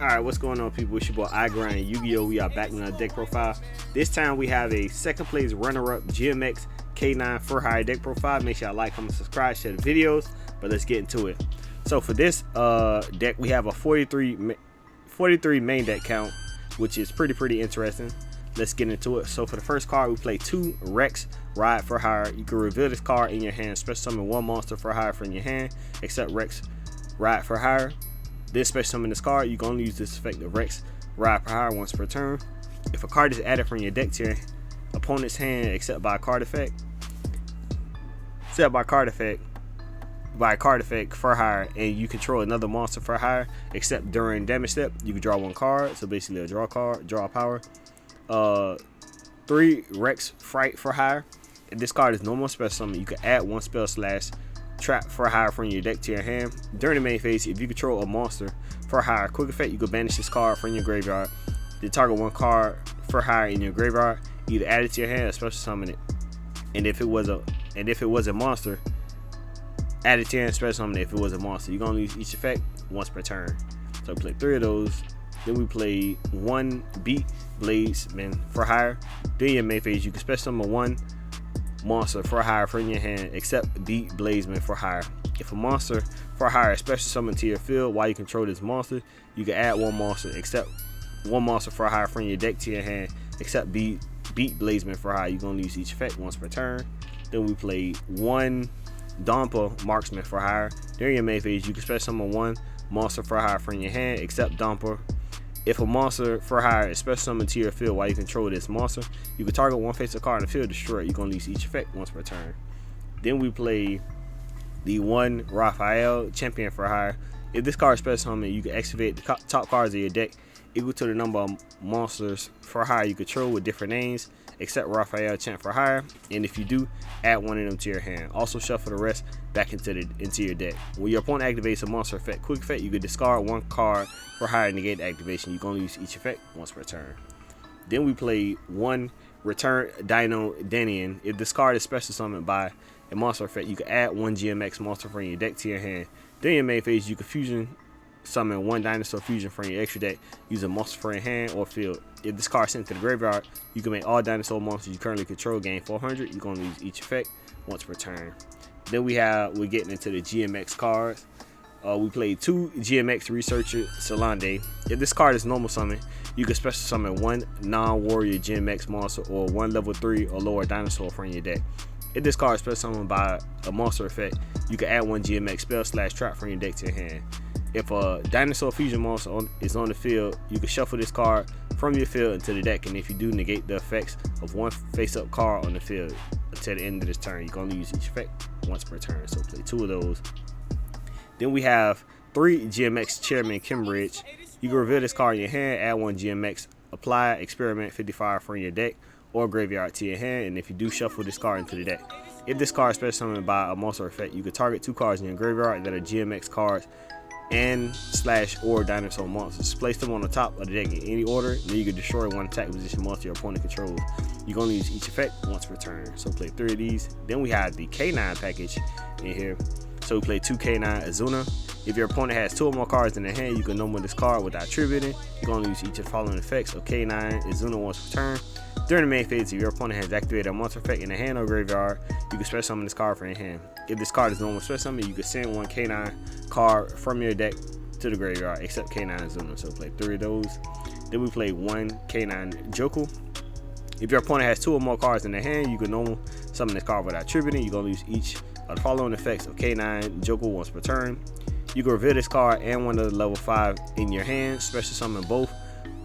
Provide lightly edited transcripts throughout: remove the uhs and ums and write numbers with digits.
Alright, what's going on, people? It's your boy Yugioh. We are back with another deck profile. This time we have a second place runner-up GMX K9 for hire deck profile. Make sure y'all like, comment, subscribe, share the videos. But let's get into it. So for this deck, we have a 43 main deck count, which is pretty interesting. Let's get into it. So for the first card, we play 2 Rex Ride for hire. You can reveal this card in your hand. Special summon 1 monster for hire from your hand, except Rex Ride for hire. Then special summon this card. You can only use this effect of Rex Ride for hire once per turn. If a card is added from your deck to your opponent's hand, except by a card effect, for hire, and you control another monster for hire, except during damage step, you can draw 1 card. So basically a draw card, draw power. 3 Rex Fright for hire. If this card is normal special summon, you can add 1 spell / trap for hire from your deck to your hand. During the main phase, if you control a monster for hire quick effect, you can banish this card from your graveyard. Then target 1 card for hire in your graveyard, either add it to your hand or special summon it. And if it was a monster, add it to your hand, special summon it if it was a monster. You're gonna use each effect once per turn. So we play 3 of those. Then we play 1 Beat Bladesman for hire. During your main phase, you can special summon 1 monster for hire from your hand, except Beat Bladesman for hire. If a monster for hire is special summoned to your field while you control this monster, you can add 1 monster, except 1 monster for hire from your deck to your hand, except Beat Bladesman for hire. You're gonna use each effect once per turn. Then we play 1 Dompa Marksman for hire. During your main phase, you can special summon 1 monster for hire from your hand, except Dompa. If a monster for hire is special summoned to your field while you control this monster, you can target 1 face-up card in the field, destroy it. You're going to use each effect once per turn. Then we play the 1 Raphael Champion for hire. If this card is special summoned, you can activate the top cards of your deck equal to the number of monsters for hire you control with different names, except Raphael Champ for hire. And if you do, add 1 of them to your hand. Also shuffle the rest back into your deck. When your opponent activates a monster effect quick effect, you can discard 1 card for hire and negate the activation. You're going to use each effect once per turn. Then we play 1 Return Dino Danian. If this card is special summoned by a monster effect, you can add 1 GMX monster from your deck to your hand. During your main phase, you can fusion summon 1 dinosaur fusion from your extra deck using a monster from your hand or field. If this card is sent to the graveyard, you can make all dinosaur monsters you currently control gain 400. You're going to use each effect once per turn. Then we're getting into the GMX cards. We played 2 GMX Researcher Salande. If this card is normal summon, you can special summon 1 non-warrior GMX monster or 1 level 3 or lower dinosaur from your deck. If this card is special summoned by a monster effect, you can add 1 GMX spell / trap from your deck to your hand. If a dinosaur fusion monster is on the field, you can shuffle this card from your field into the deck, and if you do, negate the effects of 1 face-up card on the field until the end of this turn. You're going to use each effect once per turn, so play 2 of those. Then we have 3 GMX Chairman Kimbridge. You can reveal this card in your hand, add 1 GMX, apply Experiment 55 from your deck or graveyard to your hand, and if you do, shuffle this card into the deck. If this card is special summoned by a monster effect, you can target 2 cards in your graveyard that are GMX cards and / or dinosaur monsters. Place them on the top of the deck in any order, then you can destroy 1 attack position monster your opponent controls. You're going to use each effect once per turn, so play 3 of these. Then we have the K9 package in here. So we play 2 K9 Azuna. If your opponent has 2 or more cards in their hand, you can normal this card without tributing. You're going to use each of the following effects of K9 Azuna once per turn. During the main phase, if your opponent has activated a monster effect in the hand or graveyard, you can special summon this card from your hand. If this card is normal special summon, you can send 1 K9 card from your deck to the graveyard, except K9 Azuna. So play 3 of those. Then we play 1 K9 Yugioh. If your opponent has 2 or more cards in their hand, you can normal summon this card without tributing. You're going to use each of the following effects of K9 Yugioh once per turn. You can reveal this card and 1 of the level 5 in your hand, special summon both,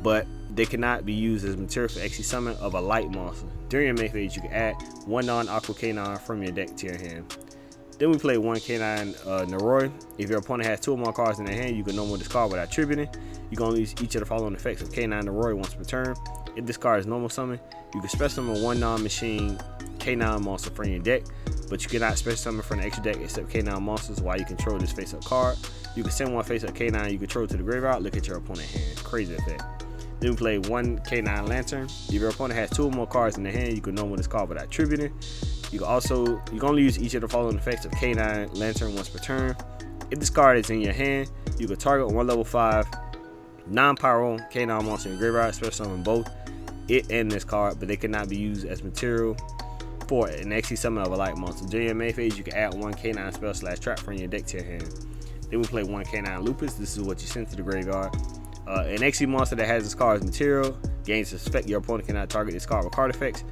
but they cannot be used as material for XC summon of a light monster. During your main phase, you can add 1 non-aqua K9 from your deck to your hand. Then we play 1 K9 Naroi. If your opponent has 2 or more cards in their hand, you can normal this card without tributing. You're going to use each of the following effects of K9 Naroi once per turn. If this card is normal summon, you can special summon 1 non-machine K9 monster from your deck, but you cannot special summon from the extra deck except K9 monsters while you control this face-up card. You can send 1 face-up K9 you control to the graveyard, look at your opponent's hand. Crazy effect. Then we play 1 K9 Lantern. If your opponent has 2 or more cards in their hand, you can normal this card without tributing. You're going to use each of the following effects of K9 Lantern once per turn. If this card is in your hand, you can target 1 level 5 Non-pyro K9 monster in your graveyard, special summon both it and this card, but they cannot be used as material for an XC summon of a light monster. During your main phase, you can add one K9 spell / trap from your deck to your hand. Then we play one K9 Lupus. This is what you send to the graveyard. An XC monster that has this card as material gains this effect. Your opponent cannot target this card with card effects.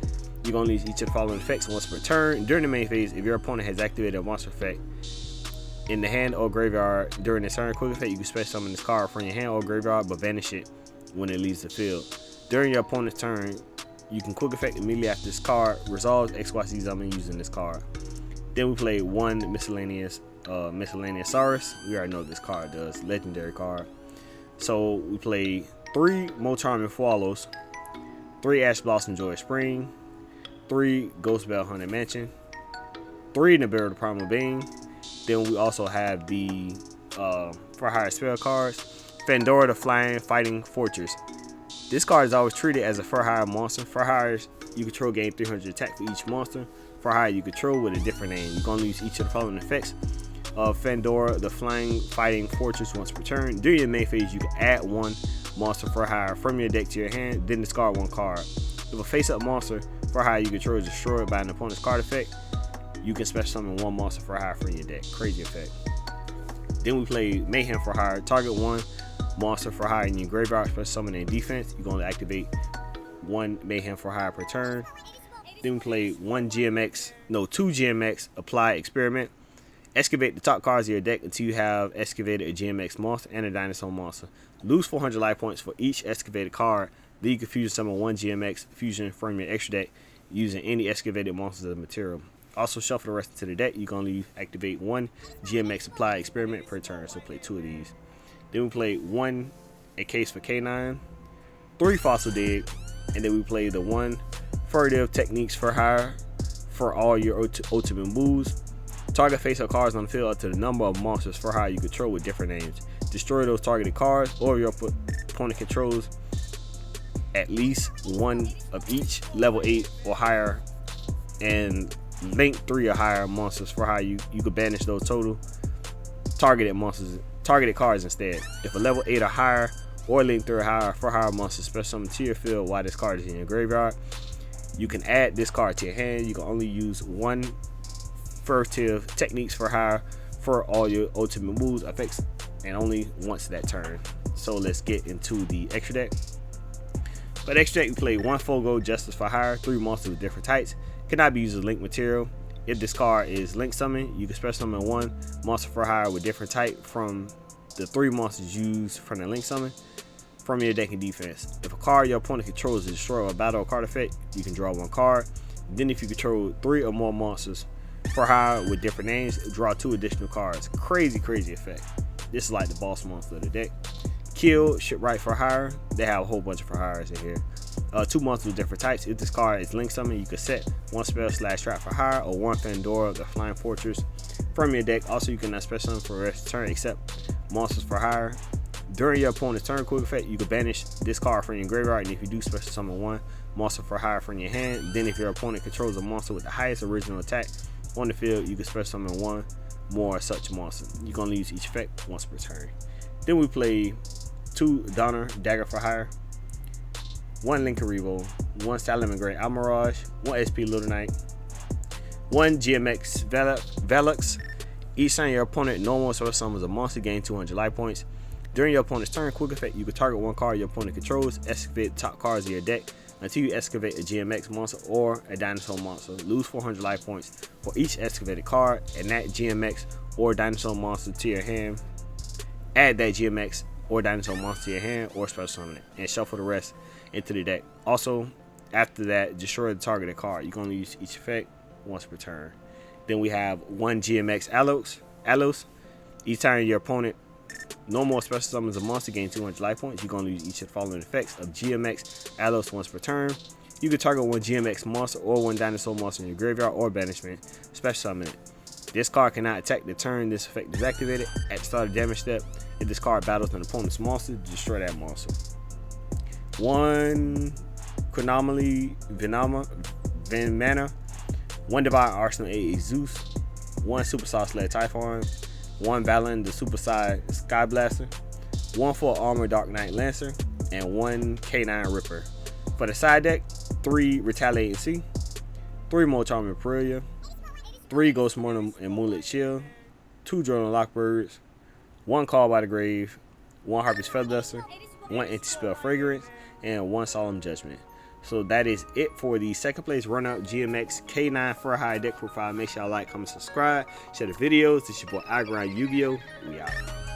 You're going to use each of the following effects once per turn. During the main phase, if your opponent has activated a monster effect in the hand or graveyard during the turn quick effect, you can special summon this card from your hand or graveyard, but banish it when it leaves the field. During your opponent's turn, you can quick effect immediately after this card resolves XYZ summon using this card. Then we play one miscellaneous Saurus. We already know what this card does. Legendary card. So we play 3 Motarm Fallows, 3 Ash Blossom Joy Spring, 3 Ghost Bell Haunted Mansion, 3 Nibiru the Primal Being. Then we also have the for hire spell cards. Fandora the Flying Fighting Fortress. This card is always treated as a for hire monster. For hires, you control gain 300 attack for each monster. For hire, you control with a different name. You're going to use each of the following effects of Fandora the Flying Fighting Fortress once per turn. During your main phase, you can add one monster for hire from your deck to your hand, then discard one card. If a face-up monster for hire you control is destroyed by an opponent's card effect, you can special summon one monster for hire from your deck. Crazy effect. Then we play Mayhem for hire. Target one monster for hire in your graveyard, special summon in defense. You're going to activate one Mayhem for hire per turn. Then we play two GMX, apply experiment. Excavate the top cards of your deck until you have excavated a GMX monster and a dinosaur monster. Lose 400 life points for each excavated card. Then you can fusion summon one GMX fusion from your extra deck using any excavated monsters as material. Also shuffle the rest into the deck. You can only activate one GMX apply experiment per turn, so play 2 of these. Then we play a case for K9, 3 Fossil Dig, and then we play the 1 Furtive Techniques for hire for all your ultimate moves. Target face-up cards on the field up to the number of monsters for hire you control with different names. Destroy those targeted cards, or your opponent controls at least one of each level 8 or higher, and link 3 or higher monsters for hire. You can banish those total targeted cards instead. If a level 8 or higher or link 3 or higher for hire monsters special summon to your field while this card is in your graveyard, you can add this card to your hand. You can only use 1 Furtive Techniques for hire for all your ultimate moves, effects, and only once that turn. So let's get into the extra deck. For the extra deck, we play 1 Fogo Justice for hire, 3 monsters with different types. Cannot be used as link material. If this card is link summon, you can special summon 1 monster for hire with different type from the 3 monsters used from the link summon from your deck in defense. If a card your opponent controls is destroyed or battle a card effect, you can draw 1 card. Then if you control 3 or more monsters for hire with different names, draw 2 additional cards. Crazy effect. This is like the boss monster of the deck. Kill Shipwright for hire. They have a whole bunch of for hires in here. 2 monsters with different types. If this card is link summon, you can set 1 spell / trap for hire or 1 Fandora the Flying Fortress from your deck. Also, you cannot special summon for the rest of the turn except monsters for hire. During your opponent's turn quick effect, you can banish this card from your graveyard, and if you do, special summon 1 monster for hire from your hand. Then if your opponent controls a monster with the highest original attack on the field, you can special summon 1 more such monster. You're going to use each effect once per turn. Then we play 2 Donner Dagger for hire, 1 Lincoln Revo, 1 Salamangreat Great Almirage, 1 SP Little Knight, 1 GMX Velux. Each time your opponent normal special summons a monster, gain 200 life points. During your opponent's turn quick effect, you can target 1 card your opponent controls, excavate the top cards of your deck until you excavate a GMX monster or a dinosaur monster. Lose 400 life points for each excavated card, and that GMX or dinosaur monster to your hand. Add that GMX or dinosaur monster to your hand or special summon it, and shuffle the rest into the deck. Also, after that, destroy the targeted card. You can only use each effect once per turn. Then we have 1 GMX Alos. Each time your opponent normal special summons a monster, gain 200 life points. You're going to use each of the following effects of GMX Alos once per turn. You can target 1 GMX monster or 1 dinosaur monster in your graveyard or banishment, special summon it. This card cannot attack the turn this effect is activated. At the start of the damage step, if this card battles an opponent's monster, destroy that monster. 1 Chronomaly Venmana, 1 Divine Arsenal AA Zeus, 1 Super Sauce Sled Typhon, 1 Valen the Super Side Sky Blaster, 1 full armor Dark Knight Lancer, and 1 K9 Ripper. For the side deck, 3 Retaliating Sea, 3 more Charming Aprilia, 3 Ghost Morning and Moonlit Chill, 2 Journal Lockbirds, 1 Call by the Grave, 1 Harpy's Feather Duster, 1 Anti-Spell Fragrance, and 1 Solemn Judgment. So that is it for the second place Runout GMX K9 Fur Hire deck profile. Make sure y'all like, comment, subscribe, share the videos. This is your boy Yugioh. We out.